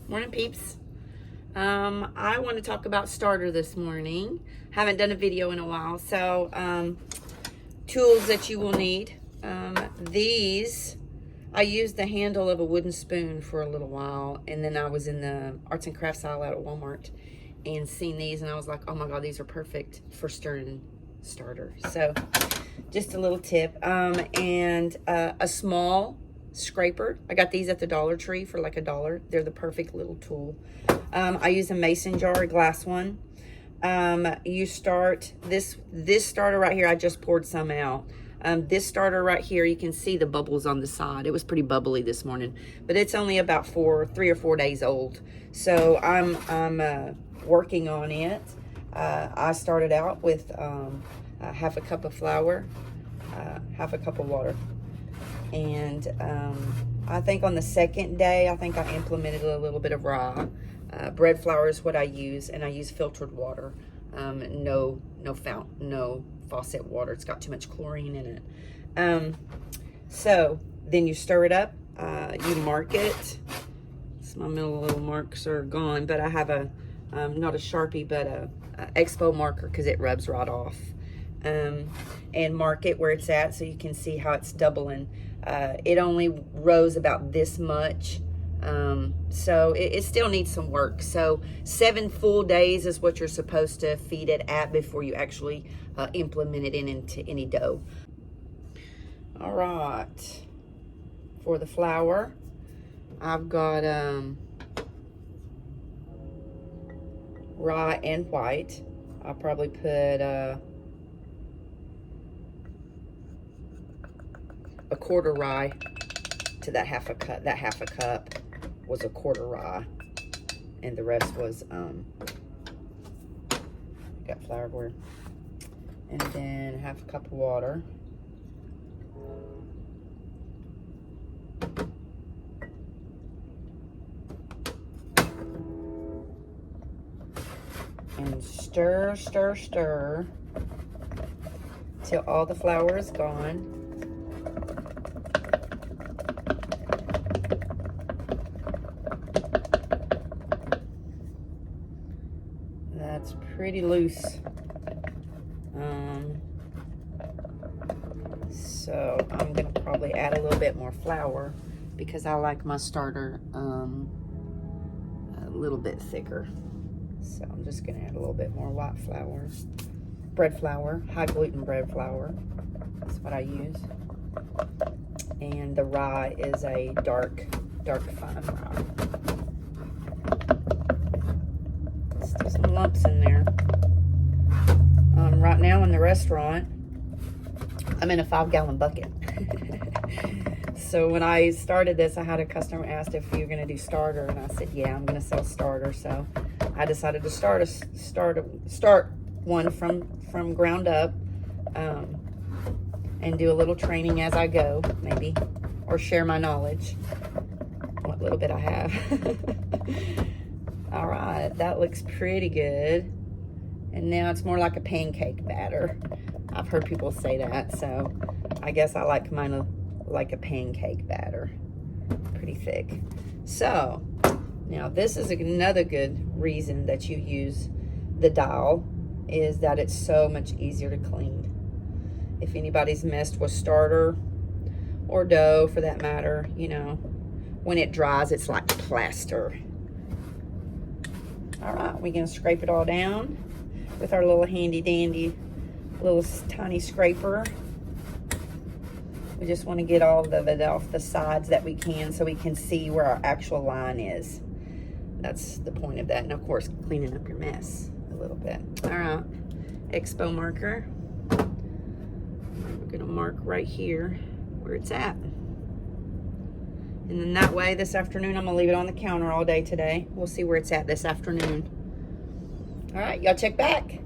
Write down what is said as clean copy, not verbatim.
Morning, peeps. I want to talk about starter this morning. Haven't done a video in a while, so tools that you will need. These, I used the handle of a wooden spoon for a little while, and then I was in the arts and crafts aisle out at Walmart and seen these, and I was like, oh my god, these are perfect for stirring starter. So just a little tip. And a small scraper. I got these at the Dollar Tree for like $1. They're the perfect little tool. I use a mason jar, a glass one. You start this starter right here. I just poured some out. This starter right here, you can see the bubbles on the side. It was pretty bubbly this morning, but it's only about 3 or 4 days old. So I'm working on it. I started out with half a cup of flour, half a cup of water. And I think on the second day, I think I implemented a little bit of rye. Bread flour is what I use, and I use filtered water. No faucet water. It's got too much chlorine in it. So then you stir it up. You mark it. My little marks are gone, but I have a not a Sharpie, but a Expo marker because it rubs right off. And mark it where it's at so you can see how it's doubling. It only rose about this much, so it still needs some work. So 7 full days is what you're supposed to feed it at before you actually implement it into any dough. All right, for the flour, I've got rye and white. I'll probably put a quarter rye to that half a cup. That half a cup was a quarter rye, and the rest was got flour everywhere. And then half a cup of water. And stir, stir, stir till all the flour is gone. That's pretty loose. So I'm gonna probably add a little bit more flour because I like my starter a little bit thicker. So I'm just gonna add a little bit more white flour, bread flour, high gluten bread flour. That's what I use. And the rye is a dark fine rye. Still some lumps in there. Right now in the restaurant, I'm in a 5-gallon bucket. So when I started this, I had a customer asked if you're gonna do starter, and I said, yeah, I'm gonna sell starter. So I decided to start one from ground up, and do a little training as I go, maybe, or share my knowledge, what little bit I have. All right, that looks pretty good. And now it's more like a pancake batter. I've heard people say that, so I guess I like mine like a pancake batter, pretty thick. So now this is another good reason that you use the dial, is that it's so much easier to clean. If anybody's messed with starter or dough for that matter, you know, when it dries, it's like plaster. All right, we're gonna scrape it all down with our little handy dandy little tiny scraper. We just want to get all of it off the sides that we can so we can see where our actual line is. That's the point of that. And of course, cleaning up your mess a little bit. All right, Expo marker. We're gonna mark right here where it's at. And then that way, this afternoon, I'm gonna leave it on the counter all day today. We'll see where it's at this afternoon. All right, y'all check back.